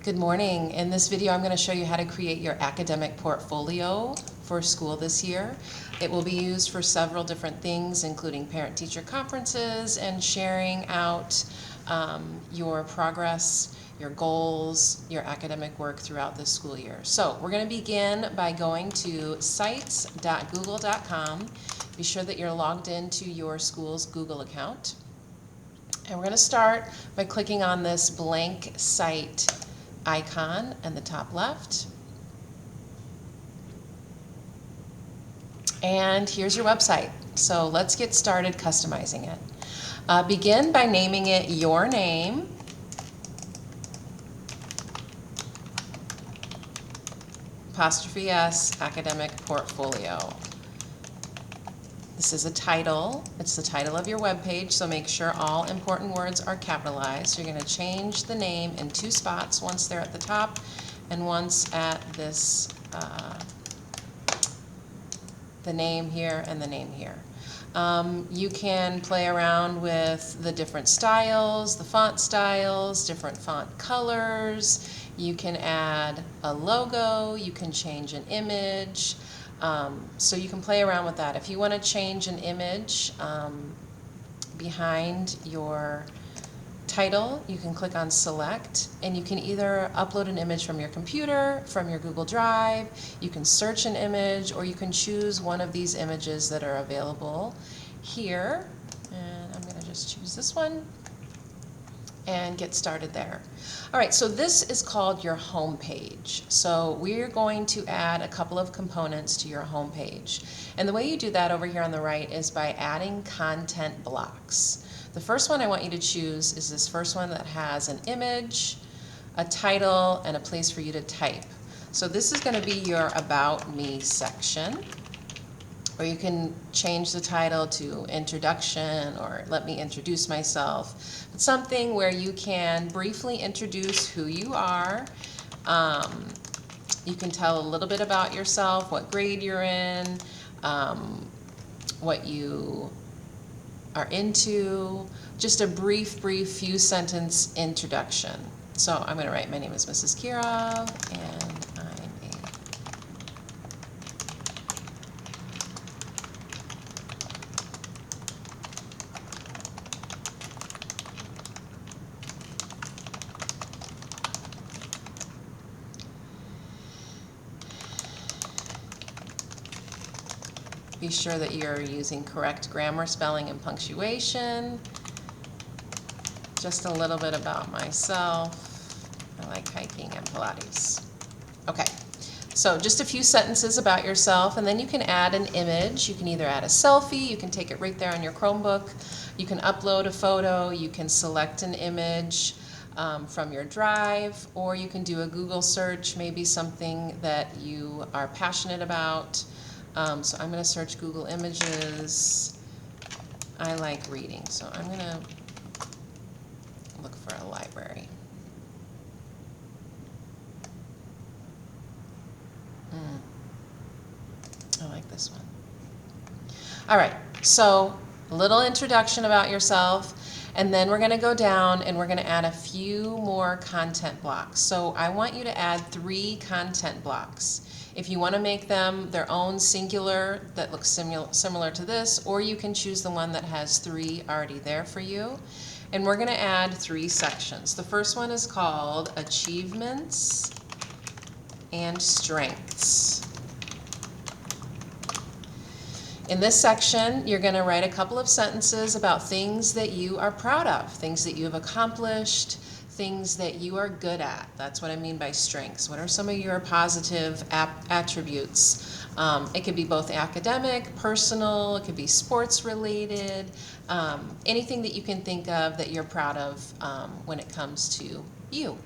Good morning. In this video, I'm going to show you how to create your academic portfolio for school this year. It will be used for several different things, including parent-teacher conferences and sharing out your progress, your goals, your academic work throughout this school year. So we're going to begin by going to sites.google.com. Be sure that you're logged into your school's Google account. And we're going to start by clicking on this blank site icon in the top left. And here's your website. So let's get started customizing it. Begin by naming it your name. Apostrophe S, academic portfolio. This is a title. It's the title of your web page, so make sure all important words are capitalized. You're going to change the name in two spots, once they're at the top and once at this, the name here and the name here. You can play around with the different styles, the font styles, different font colors. You can add a logo, you can change an image. So you can play around with that. If you want to change an image behind your title, you can click on select, and you can either upload an image from your computer, from your Google Drive, you can search an image, or you can choose one of these images that are available here. And I'm going to just choose this one and get started there. All right, so this is called your home page. So we're going to add a couple of components to your home page. And the way you do that over here on the right is by adding content blocks. The first one I want you to choose is this first one that has an image, a title, and a place for you to type. So this is going to be your About Me section. Or you can change the title to Introduction or Let Me Introduce Myself. It's something where you can briefly introduce who you are. You can tell a little bit about yourself, what grade you're in, what you are into, just a brief few sentence introduction. So I'm going to write, my name is Mrs. Kirov, and be sure that you're using correct grammar, spelling, and punctuation. Just a little bit about myself. I like hiking and Pilates. Okay, so just a few sentences about yourself, and then you can add an image. You can either add a selfie, you can take it right there on your Chromebook, you can upload a photo, you can select an image from your drive, or you can do a Google search, maybe something that you are passionate about. So I'm going to search Google Images. I like reading, so I'm going to look for a library. I like this one. All right, so a little introduction about yourself, and then we're going to go down and we're going to add a few more content blocks. So I want you to add 3 content blocks. If you want to make them their own singular that looks similar to this, or you can choose the one that has 3 already there for you. And we're going to add 3 sections. The first one is called Achievements and Strengths. In this section, you're going to write a couple of sentences about things that you are proud of, things that you have accomplished, things that you are good at. That's what I mean by strengths. What are some of your positive attributes? It could be both academic, personal, it could be sports related, anything that you can think of that you're proud of when it comes to you.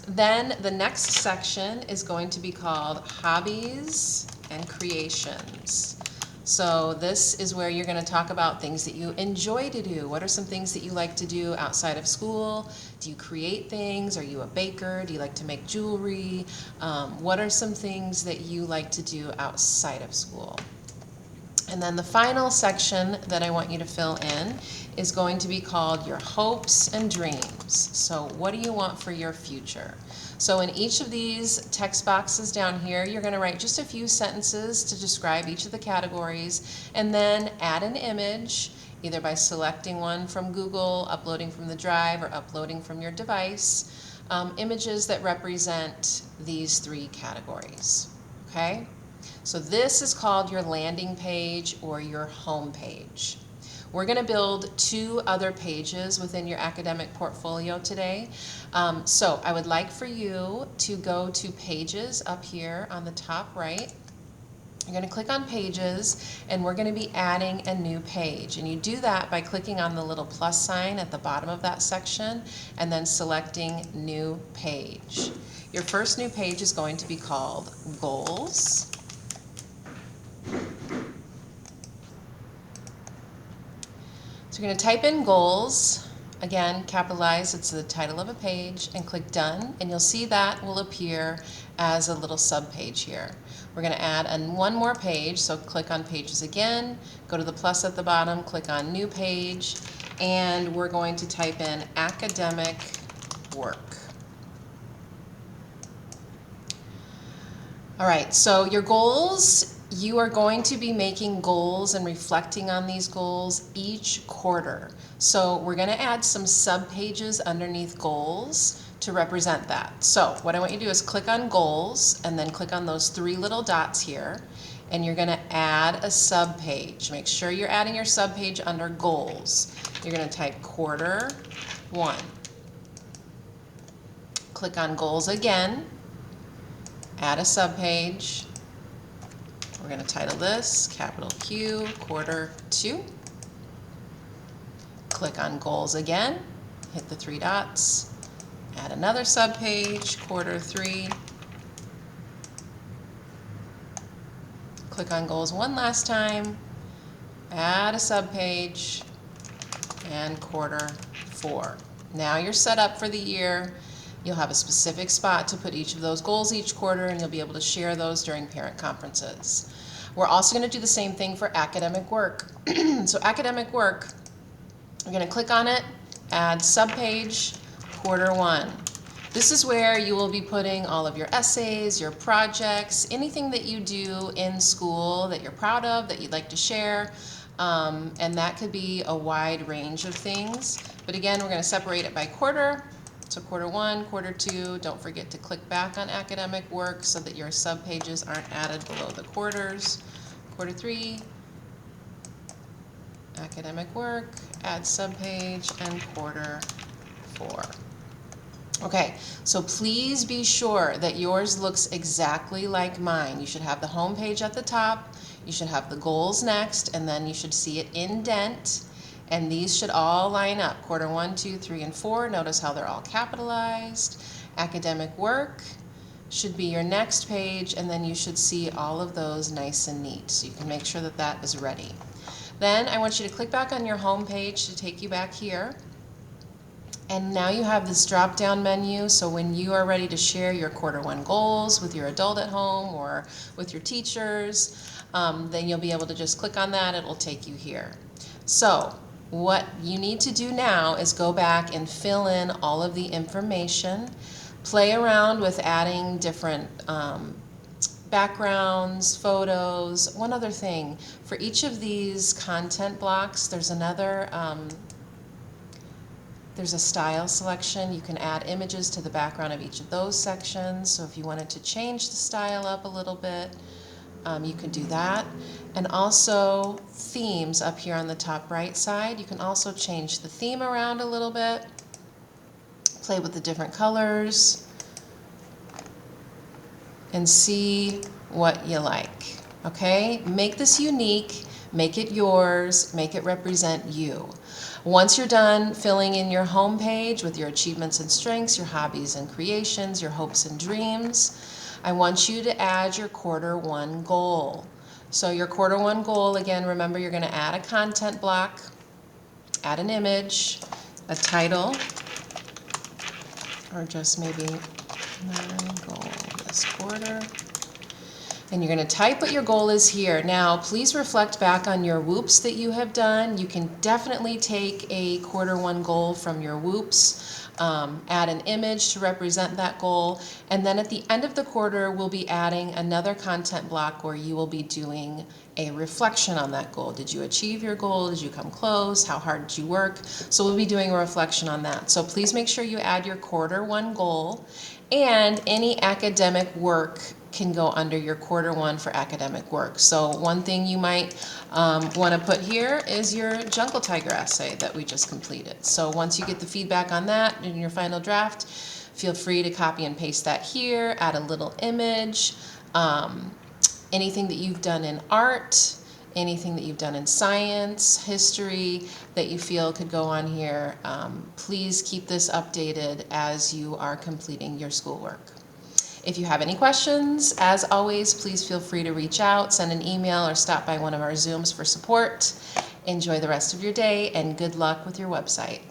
Then the next section is going to be called Hobbies and Creations. So this is where you're going to talk about things that you enjoy to do. What are some things that you like to do outside of school? Do you create things? Are you a baker? Do you like to make jewelry? What are some things that you like to do outside of school? And then the final section that I want you to fill in is going to be called your hopes and dreams. So what do you want for your future? So in each of these text boxes down here, you're going to write just a few sentences to describe each of the categories, and then add an image, either by selecting one from Google, uploading from the drive, or uploading from your device, images that represent these three categories. Okay? So this is called your landing page or your home page. We're going to build 2 other pages within your academic portfolio today. So I would like for you to go to Pages up here on the top right. You're going to click on Pages, and we're going to be adding a new page. And you do that by clicking on the little plus sign at the bottom of that section and then selecting New Page. Your first new page is going to be called Goals. So you're going to type in goals, again capitalize, it's the title of a page, and click done, and you'll see that will appear as a little sub page here. We're going to add one more page, so click on Pages again, go to the plus at the bottom, click on New Page, and we're going to type in academic work. All right, so your goals, you are going to be making goals and reflecting on these goals each quarter. So we're going to add some sub-pages underneath goals to represent that. So what I want you to do is click on goals and then click on those 3 little dots here, and you're going to add a sub-page. Make sure you're adding your sub-page under goals. You're going to type quarter 1. Click on goals again, add a sub-page. We're going to title this capital Q quarter 2. Click on goals again, hit the 3 dots, add another sub-page, quarter 3. Click on goals one last time, add a sub-page, and quarter 4. Now you're set up for the year. You'll have a specific spot to put each of those goals each quarter, and you'll be able to share those during parent conferences. We're also going to do the same thing for academic work. So academic work, you're going to click on it, add subpage, quarter 1. This is where you will be putting all of your essays, your projects, anything that you do in school that you're proud of, that you'd like to share. And that could be a wide range of things. But again, we're going to separate it by quarter. So quarter 1, quarter 2, don't forget to click back on academic work so that your subpages aren't added below the quarters. Quarter 3, academic work, add subpage, and quarter 4. Okay, so please be sure that yours looks exactly like mine. You should have the home page at the top, you should have the goals next, and then you should see it indent. And these should all line up. Quarter 1, 2, 3, and 4. Notice how they're all capitalized. Academic work should be your next page, and then you should see all of those nice and neat. So you can make sure that that is ready. Then I want you to click back on your home page to take you back here. And now you have this drop-down menu, so when you are ready to share your quarter 1 goals with your adult at home or with your teachers, then you'll be able to just click on that. It'll take you here. So what you need to do now is go back and fill in all of the information, play around with adding different backgrounds, photos. One other thing, for each of these content blocks, there's another, there's a style selection. You can add images to the background of each of those sections. So if you wanted to change the style up a little bit, you can do that. And also themes up here on the top right side. You can also change the theme around a little bit, play with the different colors, and see what you like. Okay? Make this unique, make it yours, make it represent you. Once you're done filling in your home page with your achievements and strengths, your hobbies and creations, your hopes and dreams, I want you to add your quarter 1 goal. So your quarter 1 goal, again, remember you're going to add a content block, add an image, a title, or just maybe my goal this quarter. And you're going to type what your goal is here. Now, please reflect back on your WOOPs that you have done. You can definitely take a Q1 goal from your WOOPs, add an image to represent that goal, and then at the end of the quarter, we'll be adding another content block where you will be doing a reflection on that goal. Did you achieve your goal? Did you come close? How hard did you work? So we'll be doing a reflection on that. So please make sure you add your Q1 goal, and any academic work can go under your Q1 for academic work. So one thing you might want to put here is your Jungle Tiger essay that we just completed. So once you get the feedback on that in your final draft, feel free to copy and paste that here, add a little image, anything that you've done in art, anything that you've done in science, history that you feel could go on here. Please keep this updated as you are completing your schoolwork. If you have any questions, as always, please feel free to reach out, send an email, or stop by one of our Zooms for support. Enjoy the rest of your day, and good luck with your website.